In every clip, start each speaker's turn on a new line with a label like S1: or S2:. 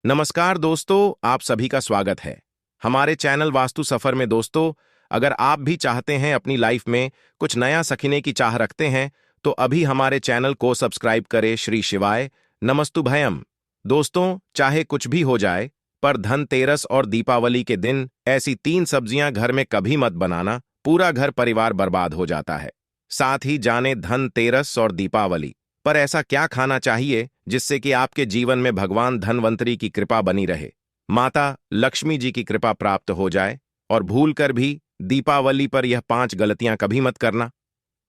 S1: नमस्कार दोस्तों, आप सभी का स्वागत है हमारे चैनल वास्तु सफर में। दोस्तों, अगर आप भी चाहते हैं अपनी लाइफ में कुछ नया सीखने की चाह रखते हैं तो अभी हमारे चैनल को सब्सक्राइब करें। श्री शिवाय नमस्तु भयम। दोस्तों, चाहे कुछ भी हो जाए पर धनतेरस और दीपावली के दिन ऐसी 3 सब्जियां घर में कभी मत बनाना, पूरा घर परिवार बर्बाद हो जाता है। साथ ही जाने धनतेरस और दीपावली पर ऐसा क्या खाना चाहिए जिससे कि आपके जीवन में भगवान धनवंतरी की कृपा बनी रहे, माता लक्ष्मी जी की कृपा प्राप्त हो जाए। और भूलकर भी दीपावली पर यह 5 गलतियां कभी मत करना,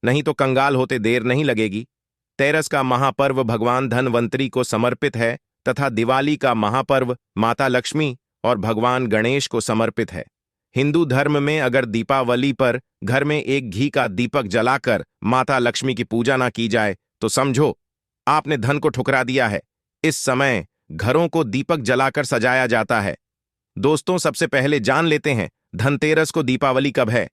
S1: नहीं तो कंगाल होते देर नहीं लगेगी। तेरस का महापर्व भगवान धनवंतरी को समर्पित है तथा दिवाली का महापर्व माता लक्ष्मी और भगवान गणेश को समर्पित है। हिंदू धर्म में अगर दीपावली पर घर में एक घी का दीपक जलाकर माता लक्ष्मी की पूजा ना की जाए तो समझो आपने धन को ठुकरा दिया है। इस समय घरों को दीपक जलाकर सजाया जाता है। दोस्तों, सबसे पहले जान लेते हैं धनतेरस को दीपावली कब है।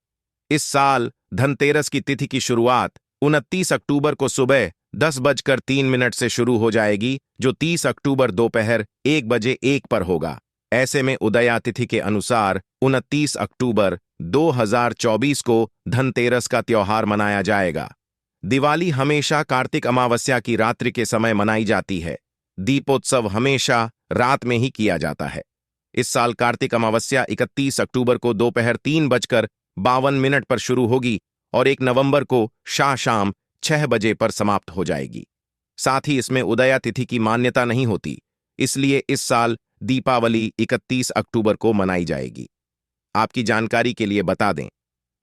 S1: इस साल धनतेरस की तिथि की शुरुआत 29 अक्टूबर को सुबह 10:03 से शुरू हो जाएगी, जो 30 अक्टूबर दोपहर 1 पर होगा। ऐसे में उदया तिथि के अनुसार 29 अक्टूबर 2024 को धनतेरस का त्योहार मनाया जाएगा। दिवाली हमेशा कार्तिक अमावस्या की रात्रि के समय मनाई जाती है। दीपोत्सव हमेशा रात में ही किया जाता है। इस साल कार्तिक अमावस्या 31 अक्टूबर को दोपहर 3:52 पर शुरू होगी और 1 नवंबर को शाम 6 बजे पर समाप्त हो जाएगी। साथ ही इसमें उदया तिथि की मान्यता नहीं होती, इसलिए इस साल दीपावली 31 अक्टूबर को मनाई जाएगी। आपकी जानकारी के लिए बता दें,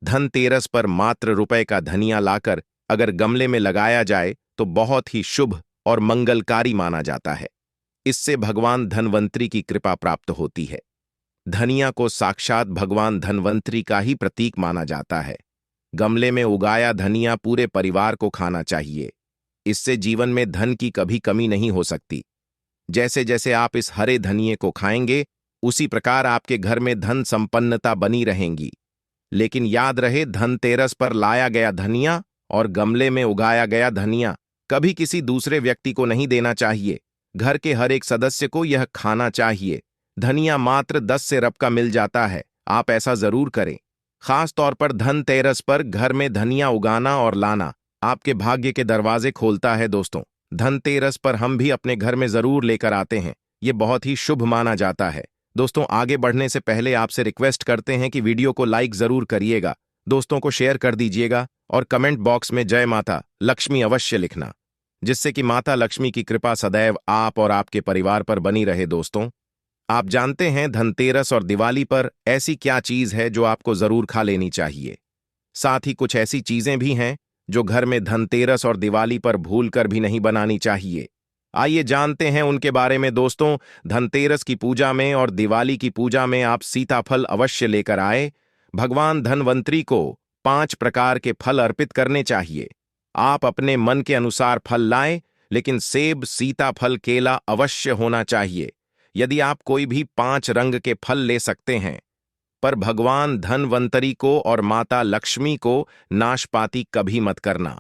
S1: धनतेरस पर मात्र रुपए का धनिया लाकर अगर गमले में लगाया जाए तो बहुत ही शुभ और मंगलकारी माना जाता है। इससे भगवान धनवंतरी की कृपा प्राप्त होती है। धनिया को साक्षात भगवान धनवंतरी का ही प्रतीक माना जाता है। गमले में उगाया धनिया पूरे परिवार को खाना चाहिए। इससे जीवन में धन की कभी कमी नहीं हो सकती। जैसे जैसे आप इस हरे धनिये को खाएंगे, उसी प्रकार आपके घर में धन संपन्नता बनी रहेंगी। लेकिन याद रहे, धनतेरस पर लाया गया धनिया और गमले में उगाया गया धनिया कभी किसी दूसरे व्यक्ति को नहीं देना चाहिए। घर के हर एक सदस्य को यह खाना चाहिए। धनिया मात्र 10 से रब का मिल जाता है, आप ऐसा जरूर करें। खास तौर पर धनतेरस पर घर में धनिया उगाना और लाना आपके भाग्य के दरवाजे खोलता है। दोस्तों, धनतेरस पर हम भी अपने घर में जरूर लेकर आते हैं, ये बहुत ही शुभ माना जाता है। दोस्तों, आगे बढ़ने से पहले आपसे रिक्वेस्ट करते हैं कि वीडियो को लाइक जरूर करिएगा, दोस्तों को शेयर कर दीजिएगा और कमेंट बॉक्स में जय माता लक्ष्मी अवश्य लिखना, जिससे कि माता लक्ष्मी की कृपा सदैव आप और आपके परिवार पर बनी रहे। दोस्तों, आप जानते हैं धनतेरस और दिवाली पर ऐसी क्या चीज है जो आपको जरूर खा लेनी चाहिए। साथ ही कुछ ऐसी चीजें भी हैं जो घर में धनतेरस और दिवाली पर भूलकर भी नहीं बनानी चाहिए। आइए जानते हैं उनके बारे में। दोस्तों, धनतेरस की पूजा में और दिवाली की पूजा में आप सीताफल अवश्य लेकर आए। भगवान धनवंतरी को 5 प्रकार के फल अर्पित करने चाहिए। आप अपने मन के अनुसार फल लाएं, लेकिन सेब, सीताफल, केला अवश्य होना चाहिए। यदि आप कोई भी 5 रंग के फल ले सकते हैं, पर भगवान धनवंतरी को और माता लक्ष्मी को नाशपाती कभी मत करना।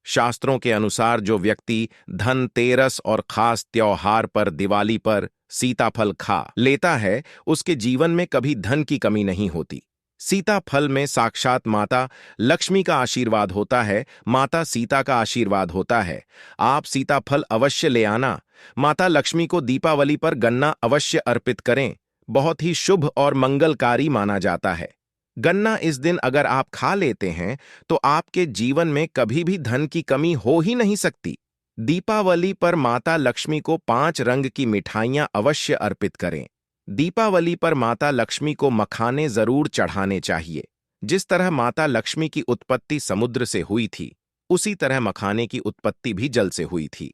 S1: शास्त्रों के अनुसार जो व्यक्ति धनतेरस और खास त्योहार पर दिवाली पर सीताफल खा लेता है, उसके जीवन में कभी धन की कमी नहीं होती। सीताफल में साक्षात माता लक्ष्मी का आशीर्वाद होता है, माता सीता का आशीर्वाद होता है। आप सीताफल अवश्य ले आना। माता लक्ष्मी को दीपावली पर गन्ना अवश्य अर्पित करें, बहुत ही शुभ और मंगलकारी माना जाता है। गन्ना इस दिन अगर आप खा लेते हैं तो आपके जीवन में कभी भी धन की कमी हो ही नहीं सकती। दीपावली पर माता लक्ष्मी को 5 रंग की मिठाइयां अवश्य अर्पित करें। दीपावली पर माता लक्ष्मी को मखाने जरूर चढ़ाने चाहिए। जिस तरह माता लक्ष्मी की उत्पत्ति समुद्र से हुई थी, उसी तरह मखाने की उत्पत्ति भी जल से हुई थी।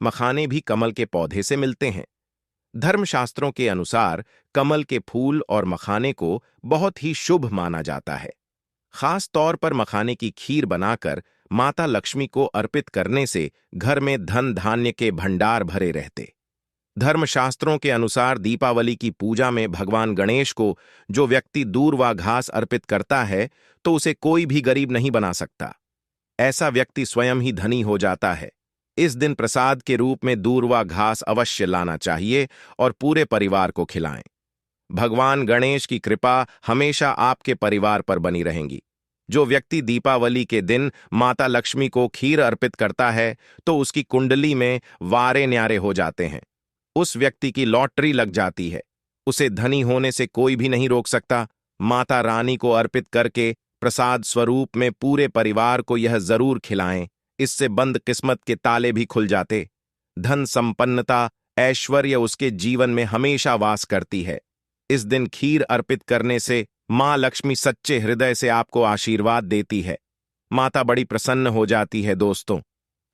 S1: मखाने भी कमल के पौधे से मिलते हैं। धर्मशास्त्रों के अनुसार कमल के फूल और मखाने को बहुत ही शुभ माना जाता है। खास तौर पर मखाने की खीर बनाकर माता लक्ष्मी को अर्पित करने से घर में धन धान्य के भंडार भरे रहते। धर्मशास्त्रों के अनुसार दीपावली की पूजा में भगवान गणेश को जो व्यक्ति दूर व घास अर्पित करता है तो उसे कोई भी गरीब नहीं बना सकता। ऐसा व्यक्ति स्वयं ही धनी हो जाता है। इस दिन प्रसाद के रूप में दूर्वा घास अवश्य लाना चाहिए और पूरे परिवार को खिलाएं। भगवान गणेश की कृपा हमेशा आपके परिवार पर बनी रहेंगी। जो व्यक्ति दीपावली के दिन माता लक्ष्मी को खीर अर्पित करता है तो उसकी कुंडली में वारे न्यारे हो जाते हैं। उस व्यक्ति की लॉटरी लग जाती है। उसे धनी होने से कोई भी नहीं रोक सकता। माता रानी को अर्पित करके प्रसाद स्वरूप में पूरे परिवार को यह जरूर खिलाएं। इससे बंद किस्मत के ताले भी खुल जाते। धन संपन्नता ऐश्वर्य उसके जीवन में हमेशा वास करती है। इस दिन खीर अर्पित करने से मां लक्ष्मी सच्चे हृदय से आपको आशीर्वाद देती है। माता बड़ी प्रसन्न हो जाती है। दोस्तों,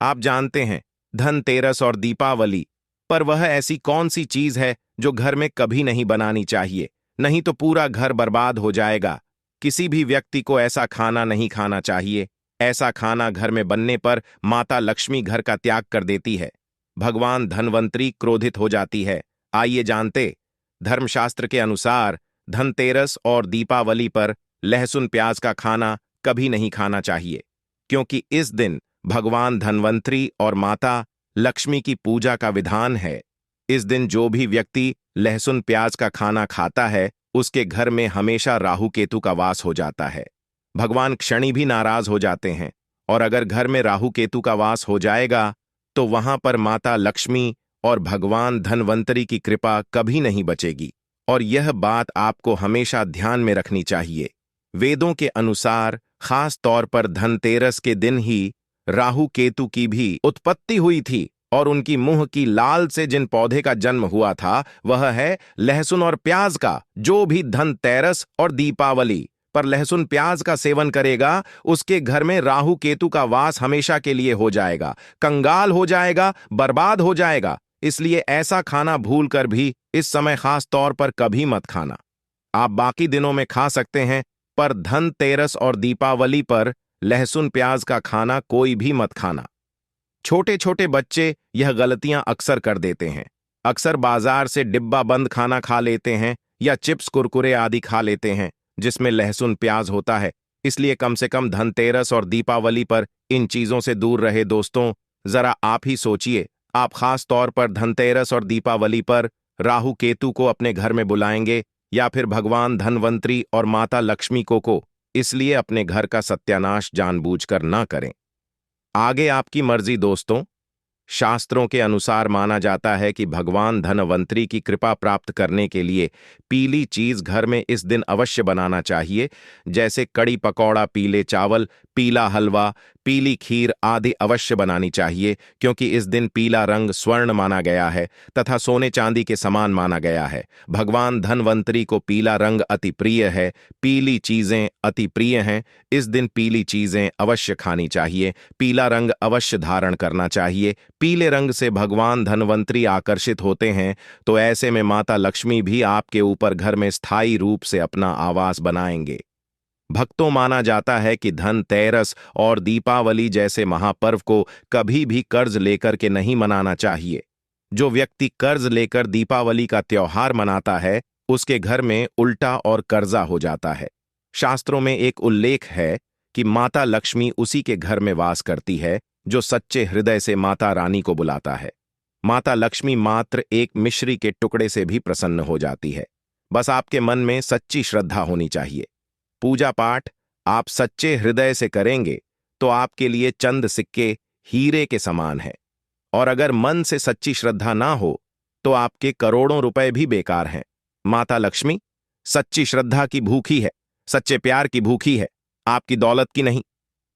S1: आप जानते हैं धनतेरस और दीपावली पर वह ऐसी कौन सी चीज है जो घर में कभी नहीं बनानी चाहिए, नहीं तो पूरा घर बर्बाद हो जाएगा। किसी भी व्यक्ति को ऐसा खाना नहीं खाना चाहिए। ऐसा खाना घर में बनने पर माता लक्ष्मी घर का त्याग कर देती है। भगवान धनवंतरी क्रोधित हो जाती है। आइए जानते, धर्मशास्त्र के अनुसार धनतेरस और दीपावली पर लहसुन प्याज का खाना कभी नहीं खाना चाहिए, क्योंकि इस दिन भगवान धनवंतरी और माता लक्ष्मी की पूजा का विधान है। इस दिन जो भी व्यक्ति लहसुन प्याज का खाना खाता है उसके घर में हमेशा राहु केतु का वास हो जाता है। भगवान क्षणी भी नाराज हो जाते हैं, और अगर घर में राहु केतु का वास हो जाएगा तो वहां पर माता लक्ष्मी और भगवान धनवंतरी की कृपा कभी नहीं बचेगी। और यह बात आपको हमेशा ध्यान में रखनी चाहिए। वेदों के अनुसार खास तौर पर धनतेरस के दिन ही राहु केतु की भी उत्पत्ति हुई थी, और उनकी मुंह की लाल से जिन पौधे का जन्म हुआ था वह है लहसुन और प्याज का। जो भी धनतेरस और दीपावली पर लहसुन प्याज का सेवन करेगा उसके घर में राहु केतु का वास हमेशा के लिए हो जाएगा, कंगाल हो जाएगा, बर्बाद हो जाएगा। इसलिए ऐसा खाना भूलकर भी इस समय खास तौर पर कभी मत खाना। आप बाकी दिनों में खा सकते हैं, पर धनतेरस और दीपावली पर लहसुन प्याज का खाना कोई भी मत खाना। छोटे छोटे बच्चे यह गलतियां अक्सर कर देते हैं। अक्सर बाजार से डिब्बा बंद खाना खा लेते हैं या चिप्स कुरकुरे आदि खा लेते हैं जिसमें लहसुन प्याज होता है। इसलिए कम से कम धनतेरस और दीपावली पर इन चीजों से दूर रहे। दोस्तों, जरा आप ही सोचिए, आप खास तौर पर धनतेरस और दीपावली पर राहु केतु को अपने घर में बुलाएंगे या फिर भगवान धनवंतरी और माता लक्ष्मी को। इसलिए अपने घर का सत्यानाश जानबूझकर ना करें। आगे आपकी मर्जी। दोस्तों, शास्त्रों के अनुसार माना जाता है कि भगवान धनवंतरी की कृपा प्राप्त करने के लिए पीली चीज घर में इस दिन अवश्य बनाना चाहिए, जैसे कड़ी पकौड़ा, पीले चावल, पीला हलवा, पीली खीर आदि अवश्य बनानी चाहिए, क्योंकि इस दिन पीला रंग स्वर्ण माना गया है तथा सोने चांदी के समान माना गया है। भगवान धनवंतरी को पीला रंग अति प्रिय है, पीली चीजें अति प्रिय हैं। इस दिन पीली चीजें अवश्य खानी चाहिए, पीला रंग अवश्य धारण करना चाहिए। पीले रंग से भगवान धनवंतरी आकर्षित होते हैं, तो ऐसे में माता लक्ष्मी भी आपके ऊपर घर में स्थायी रूप से अपना आवास बनाएंगे। भक्तों, माना जाता है कि धनतेरस और दीपावली जैसे महापर्व को कभी भी कर्ज लेकर के नहीं मनाना चाहिए। जो व्यक्ति कर्ज लेकर दीपावली का त्योहार मनाता है उसके घर में उल्टा और कर्जा हो जाता है। शास्त्रों में एक उल्लेख है कि माता लक्ष्मी उसी के घर में वास करती है जो सच्चे हृदय से माता रानी को बुलाता है। माता लक्ष्मी मात्र एक मिश्री के टुकड़े से भी प्रसन्न हो जाती है। बस आपके मन में सच्ची श्रद्धा होनी चाहिए। पूजा पाठ आप सच्चे हृदय से करेंगे तो आपके लिए चंद सिक्के हीरे के समान है, और अगर मन से सच्ची श्रद्धा ना हो तो आपके करोड़ों रुपए भी बेकार हैं। माता लक्ष्मी सच्ची श्रद्धा की भूखी है, सच्चे प्यार की भूखी है, आपकी दौलत की नहीं।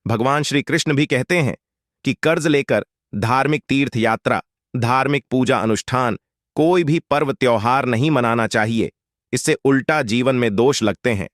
S1: भगवान श्री कृष्ण भी कहते हैं कि कर्ज लेकर धार्मिक तीर्थ यात्रा, धार्मिक पूजा अनुष्ठान, कोई भी पर्व त्योहार नहीं मनाना चाहिए। इससे उल्टा जीवन में दोष लगते हैं।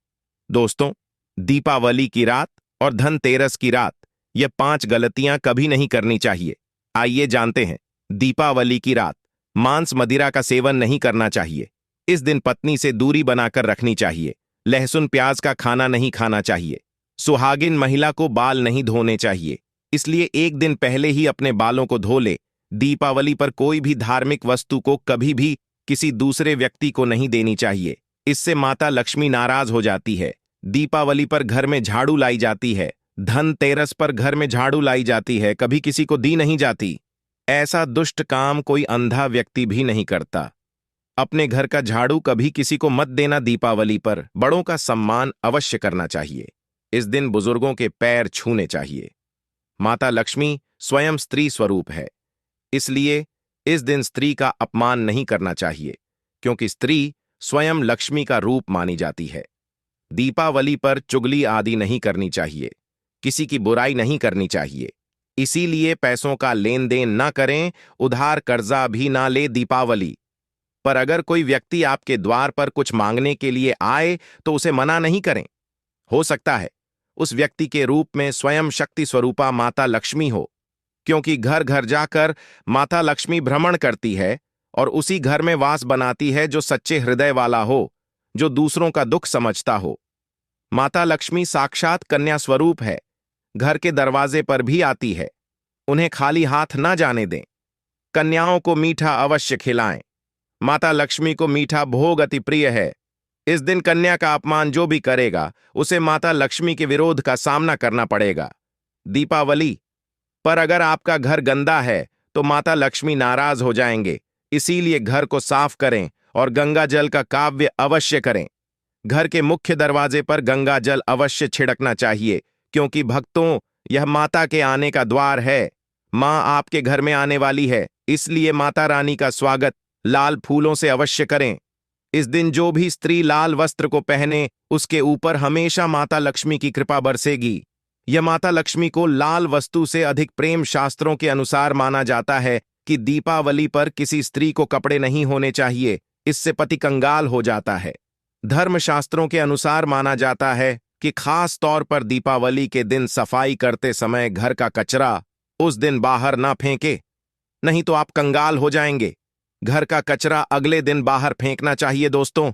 S1: दोस्तों, दीपावली की रात और धनतेरस की रात, ये 5 गलतियां कभी नहीं करनी चाहिए। आइए जानते हैं। दीपावली की रात मांस मदिरा का सेवन नहीं करना चाहिए। इस दिन पत्नी से दूरी बनाकर रखनी चाहिए। लहसुन प्याज का खाना नहीं खाना चाहिए। सुहागिन महिला को बाल नहीं धोने चाहिए, इसलिए एक दिन पहले ही अपने बालों को धो ले। दीपावली पर कोई भी धार्मिक वस्तु को कभी भी किसी दूसरे व्यक्ति को नहीं देनी चाहिए, इससे माता लक्ष्मी नाराज हो जाती है। दीपावली पर घर में झाड़ू लाई जाती है, धनतेरस पर घर में झाड़ू लाई जाती है, कभी किसी को दी नहीं जाती। ऐसा दुष्ट काम कोई अंधा व्यक्ति भी नहीं करता। अपने घर का झाड़ू कभी किसी को मत देना। दीपावली पर बड़ों का सम्मान अवश्य करना चाहिए। इस दिन बुजुर्गों के पैर छूने चाहिए। माता लक्ष्मी स्वयं स्त्री स्वरूप है, इसलिए इस दिन स्त्री का अपमान नहीं करना चाहिए, क्योंकि स्त्री स्वयं लक्ष्मी का रूप मानी जाती है। दीपावली पर चुगली आदि नहीं करनी चाहिए, किसी की बुराई नहीं करनी चाहिए। इसीलिए पैसों का लेन देन ना करें, उधार कर्जा भी ना ले। दीपावली पर अगर कोई व्यक्ति आपके द्वार पर कुछ मांगने के लिए आए तो उसे मना नहीं करें। हो सकता है उस व्यक्ति के रूप में स्वयं शक्ति स्वरूपा माता लक्ष्मी हो, क्योंकि घर घर जाकर माता लक्ष्मी भ्रमण करती है और उसी घर में वास बनाती है जो सच्चे हृदय वाला हो, जो दूसरों का दुख समझता हो। माता लक्ष्मी साक्षात कन्या स्वरूप है, घर के दरवाजे पर भी आती है। उन्हें खाली हाथ ना जाने दें। कन्याओं को मीठा अवश्य खिलाएं। माता लक्ष्मी को मीठा भोग अति प्रिय है। इस दिन कन्या का अपमान जो भी करेगा उसे माता लक्ष्मी के विरोध का सामना करना पड़ेगा। दीपावली पर अगर आपका घर गंदा है तो माता लक्ष्मी नाराज हो जाएंगे, इसीलिए घर को साफ करें और गंगा जल का काव्य अवश्य करें। घर के मुख्य दरवाजे पर गंगा जल अवश्य छिड़कना चाहिए, क्योंकि भक्तों, यह माता के आने का द्वार है। मां आपके घर में आने वाली है, इसलिए माता रानी का स्वागत लाल फूलों से अवश्य करें। इस दिन जो भी स्त्री लाल वस्त्र को पहने उसके ऊपर हमेशा माता लक्ष्मी की कृपा बरसेगी। यह माता लक्ष्मी को लाल वस्तु से अधिक प्रेम। शास्त्रों के अनुसार माना जाता है कि दीपावली पर किसी स्त्री को कपड़े नहीं होने चाहिए, इससे पति कंगाल हो जाता है। धर्मशास्त्रों के अनुसार माना जाता है कि खास तौर पर दीपावली के दिन सफाई करते समय घर का कचरा उस दिन बाहर ना फेंके, नहीं तो आप कंगाल हो जाएंगे। घर का कचरा अगले दिन बाहर फेंकना चाहिए। दोस्तों,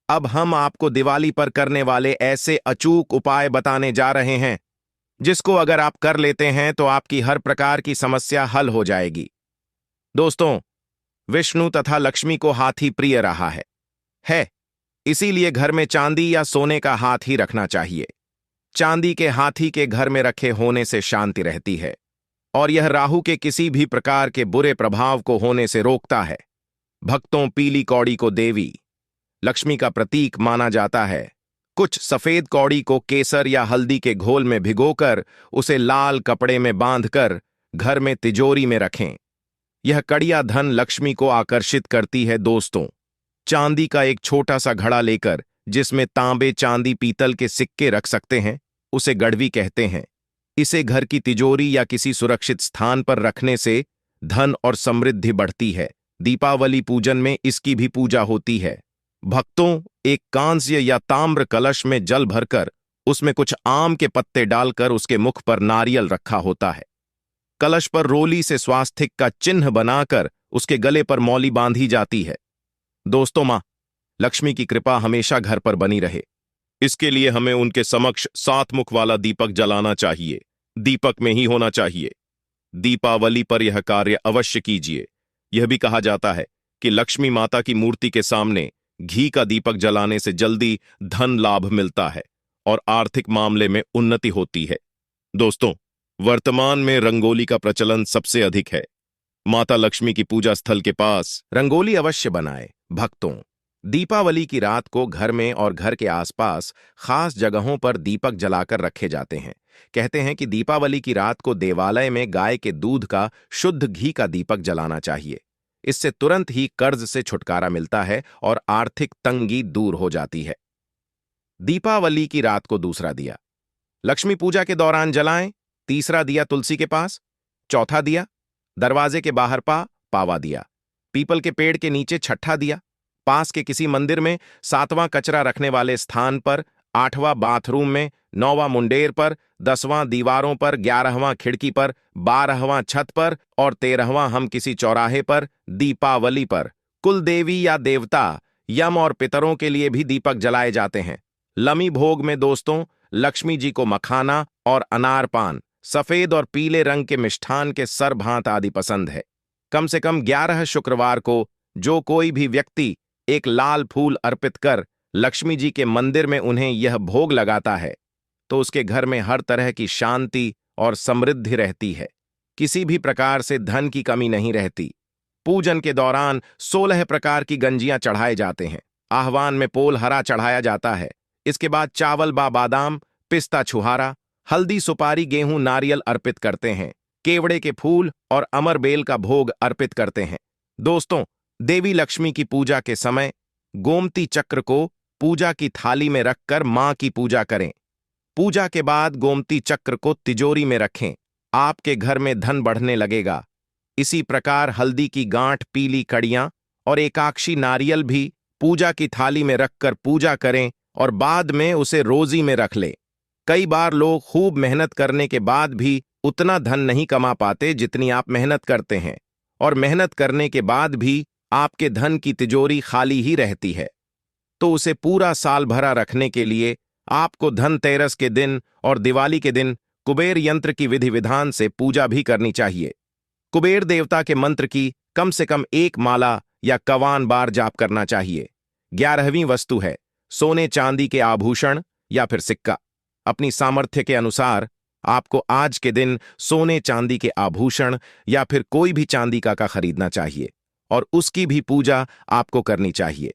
S1: अब हम आपको दिवाली पर करने वाले ऐसे अचूक उपाय बताने जा रहे हैं जिसको अगर आप कर लेते हैं तो आपकी हर प्रकार की समस्या हल हो जाएगी। दोस्तों, विष्णु तथा लक्ष्मी को हाथी प्रिय रहा है, इसीलिए घर में चांदी या सोने का हाथ ही रखना चाहिए। चांदी के हाथी के घर में रखे होने से शांति रहती है और यह राहु के किसी भी प्रकार के बुरे प्रभाव को होने से रोकता है। भक्तों, पीली कौड़ी को देवी लक्ष्मी का प्रतीक माना जाता है। कुछ सफेद कौड़ी को केसर या हल्दी के घोल में भिगोकर उसे लाल कपड़े में बांधकर घर में तिजोरी में रखें। यह कड़िया धन लक्ष्मी को आकर्षित करती है। दोस्तों, चांदी का एक छोटा सा घड़ा लेकर जिसमें तांबे, चांदी, पीतल के सिक्के रख सकते हैं, उसे गड़वी कहते हैं। इसे घर की तिजोरी या किसी सुरक्षित स्थान पर रखने से धन और समृद्धि बढ़ती है। दीपावली पूजन में इसकी भी पूजा होती है। भक्तों, एक कांस्य या ताम्र कलश में जल भरकर उसमें कुछ आम के पत्ते डालकर उसके मुख पर नारियल रखा होता है। कलश पर रोली से स्वास्तिक का चिन्ह बनाकर उसके गले पर मौली बांधी जाती है। दोस्तों, मां लक्ष्मी की कृपा हमेशा घर पर बनी रहे, इसके लिए हमें उनके समक्ष 7 मुख वाला दीपक जलाना चाहिए। दीपक में ही होना चाहिए। दीपावली पर यह कार्य अवश्य कीजिए। यह भी कहा जाता है कि लक्ष्मी माता की मूर्ति के सामने घी का दीपक जलाने से जल्दी धन लाभ मिलता है और आर्थिक मामले में उन्नति होती है। दोस्तों, वर्तमान में रंगोली का प्रचलन सबसे अधिक है। माता लक्ष्मी की पूजा स्थल के पास रंगोली अवश्य बनाएं। भक्तों, दीपावली की रात को घर में और घर के आसपास खास जगहों पर दीपक जलाकर रखे जाते हैं। कहते हैं कि दीपावली की रात को देवालय में गाय के दूध का शुद्ध घी का दीपक जलाना चाहिए। इससे तुरंत ही कर्ज से छुटकारा मिलता है और आर्थिक तंगी दूर हो जाती है। दीपावली की रात को दूसरा दिया लक्ष्मी पूजा के दौरान जलाएं। तीसरा दिया तुलसी के पास। चौथा दिया दरवाजे के बाहर पावा दिया। पीपल के पेड़ के नीचे छठा दिया। पास के किसी मंदिर में 7वां कचरा रखने वाले स्थान पर, 8वां बाथरूम में, 9वां मुंडेर पर, 10वां दीवारों पर, 11वां खिड़की पर, 12वां छत पर और 13वां हम किसी चौराहे पर। दीपावली पर कुल देवी या देवता, यम और पितरों के लिए भी दीपक जलाए जाते हैं। लमी भोग में दोस्तों, लक्ष्मी जी को मखाना और अनार पान, सफेद और पीले रंग के मिष्ठान के सरभांत आदि पसंद है। कम से कम 11 शुक्रवार को जो कोई भी व्यक्ति एक लाल फूल अर्पित कर लक्ष्मी जी के मंदिर में उन्हें यह भोग लगाता है तो उसके घर में हर तरह की शांति और समृद्धि रहती है। किसी भी प्रकार से धन की कमी नहीं रहती। पूजन के दौरान 16 प्रकार की गंजियां चढ़ाए जाते हैं। आह्वान में पोल हरा चढ़ाया जाता है। इसके बाद चावल बादाम, पिस्ता छुहारा, हल्दी सुपारी गेहूं नारियल अर्पित करते हैं। केवड़े के फूल और अमरबेल का भोग अर्पित करते हैं। दोस्तों, देवी लक्ष्मी की पूजा के समय गोमती चक्र को पूजा की थाली में रखकर मां की पूजा करें। पूजा के बाद गोमती चक्र को तिजोरी में रखें। आपके घर में धन बढ़ने लगेगा। इसी प्रकार हल्दी की गांठ, पीली कड़ियां और एकाक्षी नारियल भी पूजा की थाली में रखकर पूजा करें और बाद में उसे रोजी में रख लें। कई बार लोग खूब मेहनत करने के बाद भी उतना धन नहीं कमा पाते जितनी आप मेहनत करते हैं, और मेहनत करने के बाद भी आपके धन की तिजोरी खाली ही रहती है। तो उसे पूरा साल भरा रखने के लिए आपको धनतेरस के दिन और दिवाली के दिन कुबेर यंत्र की विधि विधान से पूजा भी करनी चाहिए। कुबेर देवता के मंत्र की कम से कम 1 माला या कवान बार जाप करना चाहिए। 11वीं वस्तु है सोने चांदी के आभूषण या फिर सिक्का। अपनी सामर्थ्य के अनुसार आपको आज के दिन सोने चांदी के आभूषण या फिर कोई भी चांदी का खरीदना चाहिए और उसकी भी पूजा आपको करनी चाहिए।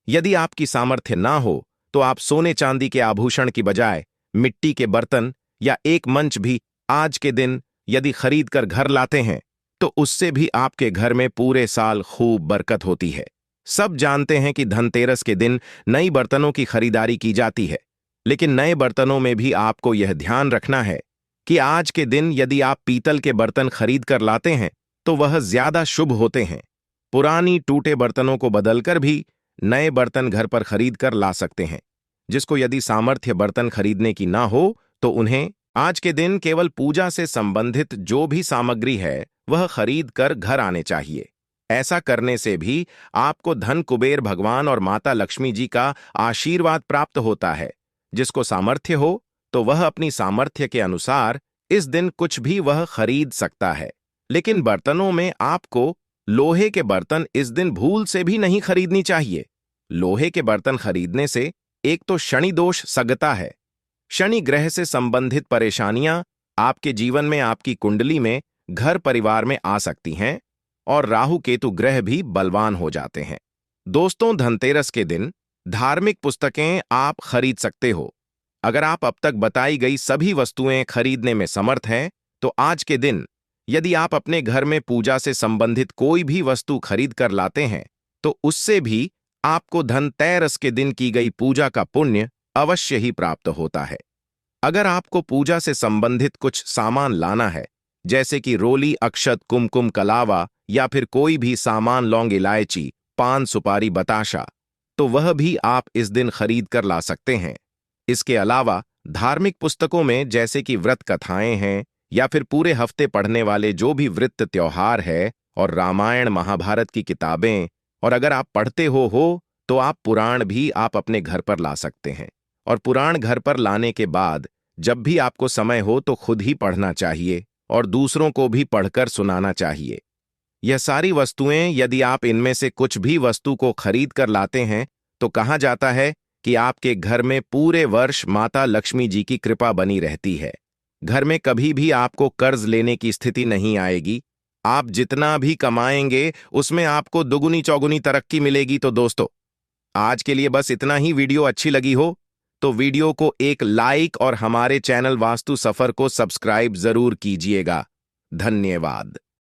S1: यदि आपकी सामर्थ्य ना हो तो आप सोने चांदी के आभूषण की बजाय मिट्टी के बर्तन या एक मंच भी आज के दिन यदि खरीद कर घर लाते हैं तो उससे भी आपके घर में पूरे साल खूब बरकत होती है। सब जानते हैं कि धनतेरस के दिन नई बर्तनों की खरीदारी की जाती है, लेकिन नए बर्तनों में भी आपको यह ध्यान रखना है कि आज के दिन यदि आप पीतल के बर्तन खरीद कर लाते हैं तो वह ज्यादा शुभ होते हैं। पुरानी टूटे बर्तनों को बदलकर भी नए बर्तन घर पर खरीद कर ला सकते हैं। जिसको यदि सामर्थ्य बर्तन खरीदने की ना हो तो उन्हें आज के दिन केवल पूजा से संबंधित जो भी सामग्री है वह खरीद कर घर आने चाहिए। ऐसा करने से भी आपको धन कुबेर भगवान और माता लक्ष्मी जी का आशीर्वाद प्राप्त होता है। जिसको सामर्थ्य हो तो वह अपनी सामर्थ्य के अनुसार इस दिन कुछ भी वह खरीद सकता है। लेकिन बर्तनों में आपको लोहे के बर्तन इस दिन भूल से भी नहीं खरीदनी चाहिए। लोहे के बर्तन खरीदने से एक तो शनि दोष सगता है। शनि ग्रह से संबंधित परेशानियां आपके जीवन में, आपकी कुंडली में, घर परिवार में आ सकती हैं और राहु केतु ग्रह भी बलवान हो जाते हैं। दोस्तों, धनतेरस के दिन धार्मिक पुस्तकें आप खरीद सकते हो। अगर आप अब तक बताई गई सभी वस्तुएं खरीदने में समर्थ हैं तो आज के दिन यदि आप अपने घर में पूजा से संबंधित कोई भी वस्तु खरीद कर लाते हैं तो उससे भी आपको धनतेरस के दिन की गई पूजा का पुण्य अवश्य ही प्राप्त होता है। अगर आपको पूजा से संबंधित कुछ सामान लाना है, जैसे कि रोली, अक्षत, कुमकुम, कलावा या फिर कोई भी सामान, लौंग, इलायची, पान, सुपारी, बताशा, तो वह भी आप इस दिन खरीद कर ला सकते हैं। इसके अलावा धार्मिक पुस्तकों में जैसे कि व्रत कथाएं हैं या फिर पूरे हफ्ते पढ़ने वाले जो भी वृत्त त्योहार है और रामायण महाभारत की किताबें, और अगर आप पढ़ते हो तो आप पुराण भी आप अपने घर पर ला सकते हैं। और पुराण घर पर लाने के बाद जब भी आपको समय हो तो खुद ही पढ़ना चाहिए और दूसरों को भी पढ़कर सुनाना चाहिए। यह सारी वस्तुएं यदि आप इनमें से कुछ भी वस्तु को खरीद कर लाते हैं तो कहा जाता है कि आपके घर में पूरे वर्ष माता लक्ष्मी जी की कृपा बनी रहती है। घर में कभी भी आपको कर्ज लेने की स्थिति नहीं आएगी। आप जितना भी कमाएंगे उसमें आपको दुगुनी चौगुनी तरक्की मिलेगी। तो दोस्तों, आज के लिए बस इतना ही। वीडियो अच्छी लगी हो तो वीडियो को एक लाइक और हमारे चैनल वास्तु सफर को सब्सक्राइब जरूर कीजिएगा। धन्यवाद।